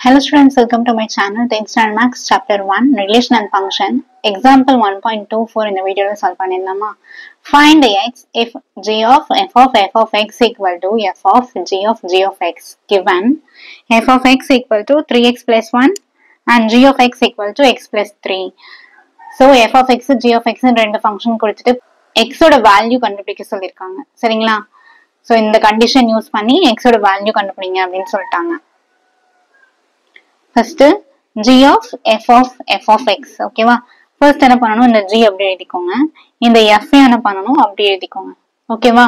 Hello students, welcome to my channel. 10th Standard Maths Chapter 1 Relation and Function. Example 1.24 in the video solve பண்ணிடலாமா? Find x if g of f of x equal to f of g of x. Given f of x equal to 3x plus 1 and g of x equal to x plus 3. So f of x, g of x ரெண்டு function கொடுத்துட்டு x ஓட value கண்டுபிடிக்க சொல்லிருக்காங்க. சரிங்களா? So இந்த condition use பண்ணி x ஓட value கண்டுபிடிங்க அப்படின்னு சொல்லிட்டாங்க. First g of f of x ஓகேவா. ஃபர்ஸ்ட் என்ன பண்ணணும், இந்த g அப்படி எழுதிக்கோங்க, இந்த f என்ன பண்ணணும் அப்படி எழுதிக்கோங்க ஓகேவா.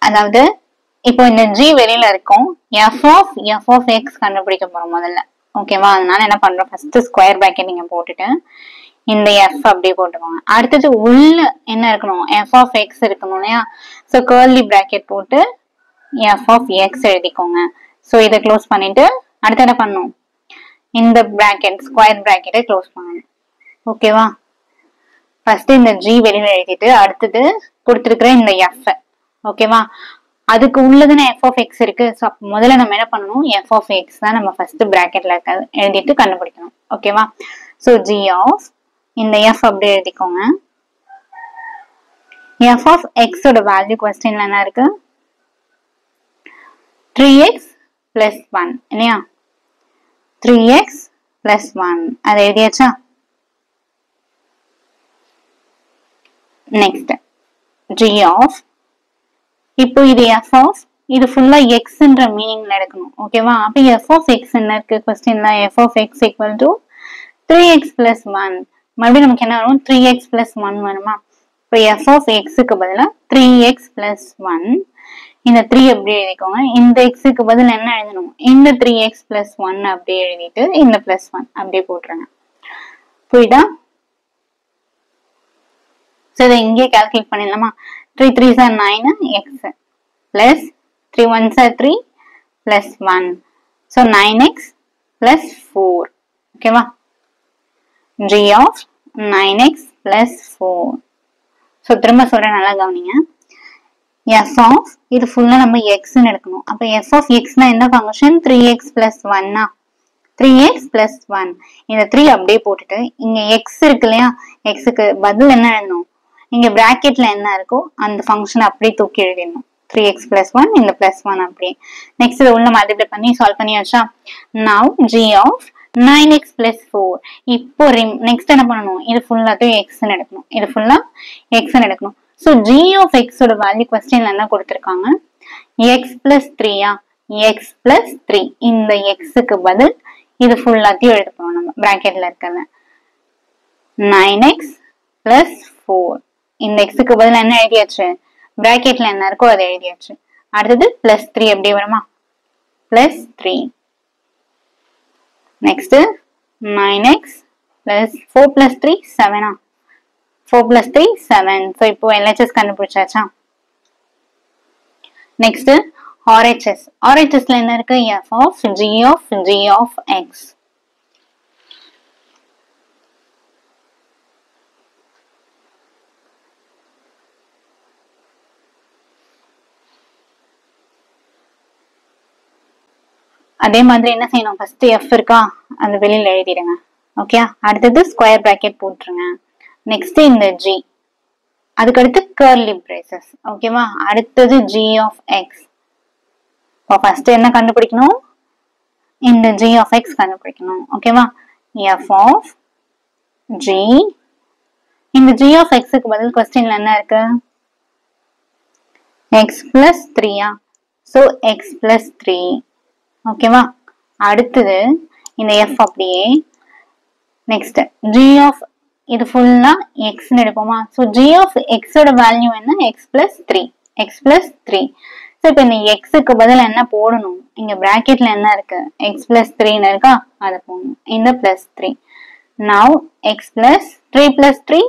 அதாவது இப்போ இந்த g வெளியில இருக்கும், f of x கண்டுபிடிக்க போறோம் முதல்ல ஓகேவா. அதனால என்ன பண்றோம், ஃபர்ஸ்ட் ஸ்கொயர் பிராக்கெட் நீங்க போட்டுட்டு இந்த f அப்படியே போட்டுக்கோங்க. அடுத்தது உள்ள என்ன இருக்கணும், f of x இருக்கணும் இல்லையா. ஸோ கர்லி பிராக்கெட் போட்டு f of x எழுதிக்கோங்க. ஸோ இதை க்ளோஸ் பண்ணிட்டு அடுத்து என்ன பண்ணணும், இந்த பிராக்கெட் ஸ்கொயர் பிராக்கெட்டை க்ளோஸ் பண்ணணும் ஓகேவா. ஃபர்ஸ்ட் இந்த g வெளியில எழுதிட்டு அடுத்தது கொடுத்துருக்கிற இந்த f ஓகேவா. அதுக்கு உள்ளதுன்னு f of x இருக்கு. ஸோ முதல்ல நம்ம என்ன பண்ணணும், f of x தான் நம்ம ஃபர்ஸ்ட் பிராக்கெட்ல எழுதிட்டு கண்டுபிடிக்கணும் ஓகேவா. ஸோ g of இந்த f அப்படியே எழுதிக்கோங்க. f of x ஓட வேல்யூ கொஸ்டின்ல என்ன இருக்கு, 3x plus 1 இல்லையா. 3x plus 1 அதை எழுதியாச்சா. நெக்ஸ்ட் g of, இப்போ இது f of, இது ஃபுல்லா xன்ற மீனிங்ல எடுக்கணும் ஓகேவா. அப்ப f of x என்ன இருக்கு क्वेश्चनல, f of x equal to 3x plus 1. மறுபடியும் நமக்கு என்ன வரும், 3x plus 1 வருமா. இப்போ f of xக்கு பதிலா 3x plus 1, இந்த 3 அப்படியே எழுதிக்கோங்க. இந்த xக்கு பதில் என்ன எழுதணும், இந்த 3x plus 1 அப்படியே எழுதிட்டு இந்த plus 1 அப்படியே போட்டுருங்க. புரியுதா. சோ இதை இங்கே கால்குலேட் பண்ணிடலாமா. 3 3s are 9 x plus 3 1s are 3 plus 1. So 9x plus 4 ஓகேவா. g of 9x plus 4. So திரும்ப சொல்றேன், நல்லா கவனிங்க. f of, இது ஃபுல்லா நம்ம x ன்னு எடுக்கணும். அப்ப f of x னா என்ன ஃபங்க்ஷன், 3x plus 1 ஆ, 3x plus 1. இந்த 3 அப்படியே போட்டுட்டு இங்க x இருக்கு இல்லையா, xக்கு பதில் என்ன எழுதணும், இங்க பிராக்கெட்ல என்ன இருக்கோ அந்த ஃபங்க்ஷன் அப்படியே தூக்கி எழுதிடணும். 3x plus 1 இந்த plus 1 அப்படியே. நெக்ஸ்ட் இதை உள்ள மல்டிப்ளை பண்ணி சால்வ் பண்ணியாச்சா. now g of 9x plus 4. இப்போ நெக்ஸ்ட் என்ன பண்ணணும், இது ஃபுல்லாத்தையும் x ன்னு எடுக்கணும், இது ஃபுல்லா x ன்னு எடுக்கணும். So g of x ஓட வேல்யூ क्वेश्चनல என்ன கொடுத்திருக்காங்க, x plus 3 ஆ, x plus 3. இந்த xக்கு பதில் இது ஃபுல்லாத்தையும் எழுத போறோம் நம்ம பிராக்கெட்ல இருக்கல. 9x plus 4. இந்த xக்கு பதில் என்ன எழுதியாச்சு, பிராக்கெட்ல என்ன இருக்கோ அதை எழுதியாச்சு. அடுத்தது plus 3 அப்படியே வருமா, plus 3. Next 9x plus 4 plus 3 7 ஆ, 4 plus 3 7. So இப்போ LHS கண்டுபிடிச்சாச்சா. Next RHS. RHSல என்ன இருக்கு, f of g of x. அதே மாதிரி என்ன செய்யணும், ஃபர்ஸ்ட் f இருக்கா அந்த வெளியில எழுதிடுங்க ஓகே. அடுத்தது ஸ்கொயர் பிராக்கெட் போட்டுருங்க. நெக்ஸ்ட் இந்த g, அதுக்கு அடுத்து கர்லி பிரேசஸ் ஓகேவா. அடுத்தது g of x. இப்போ ஃபர்ஸ்ட் என்ன கண்டுபிடிக்கணும், இந்த g of x கண்டுபிடிக்கணும் ஓகேவா. f of g, இந்த g of xக்கு பதில் क्वेश्चनல என்ன இருக்கு, x plus 3 ஆ, so x plus 3 ஓகேவா. அடுத்தது இந்த f அப்படியே. நெக்ஸ்ட் g of, இது ஃபுல்லா x ன்னு எடுப்போமா. சோ g of x ஓட வேல்யூ என்ன, x plus 3, x plus 3. So இப்போ இந்த x க்கு பதிலா என்ன போடணும், இங்க பிராக்கெட்ல என்ன இருக்கு, x plus 3 ன்னு இருக்கா, அதை போடணும், இந்த plus 3. now x plus 3 plus 3,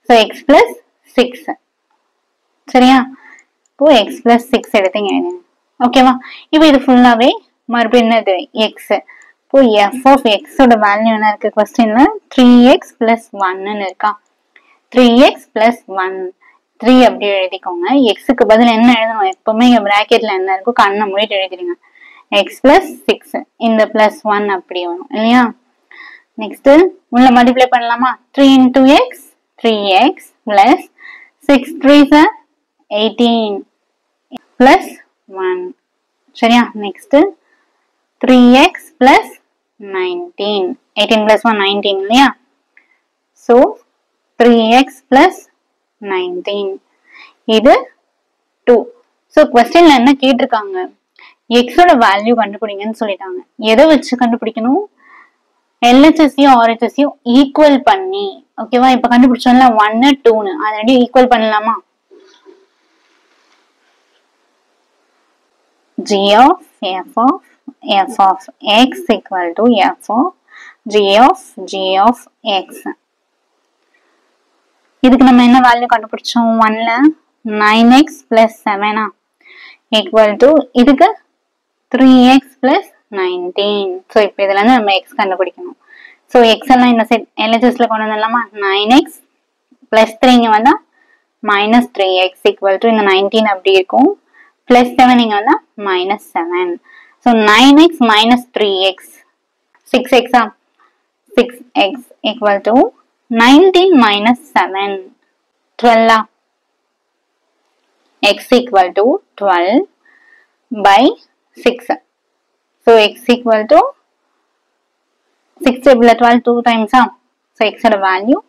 so x plus 6 சரியா. இப்போ x plus 6 எடுத்தீங்க ஓகேவா. இப்போ இது ஃபுல்லாவே மறுபடியும் என்னது x. இப்போ f of x ஓட வேல்யூ என்ன இருக்கு क्वेश्चनல, 3x plus 1 ன்னு இருக்கா. 3x plus 1, 3 அப்படியே எழுதிக்கோங்க. xக்கு பதில் என்ன எழுதணும், எப்பவுமே பிராக்கெட்ல என்ன இருக்கோ கண்ணை மூடிட்டு எழுதிடுங்க. x plus 6 இந்த plus 1 அப்படி வரும் இல்லையா next உள்ள மல்டிப்ளை பண்ணலாமா 3 into x 3x plus 6 3s are 18 plus 1 சரியா next 3x plus 19 18 plus 1 19 இல்லையா so 3x plus 19 இது 2 so questionல என்ன கேட்டிருக்காங்க x ஓட வேல்யூ கண்டுபிடிங்கன்னு சொல்லிட்டாங்க எதை வச்சு கண்டுபிடிக்கணும் LHSயும் RHSயும் ஈக்குவல் பண்ணி ஓகேவா இப்ப கண்டுபிடிச்சோம்ல 1 2 னு அத ரெண்டு ஈக்குவல் பண்ணலாமா g of f of x equal to f of g of x இதுக்கு நம்ம என்ன வேல்யூ கண்டுபிடிச்சோம் 1 ல 9x plus 7 equal to இதுக்கு 3x plus 19 so இப்போ இதல இருந்து நம்ம x கண்டுபிடிக்கணும் so x எல்லாம் இந்த சைடு LHS ல கொண்டு வரலாமா 9x plus 3 இங்க வந்தா minus 3x equal to இந்த 19 அப்படி இருக்கும் plus 7 இங்க வந்தா minus 7 so 9x minus 3x 6x 6x equal to 19 minus 7 12 x equal to 12 by 6 so x equal to 6 table 12 2 times so x oda value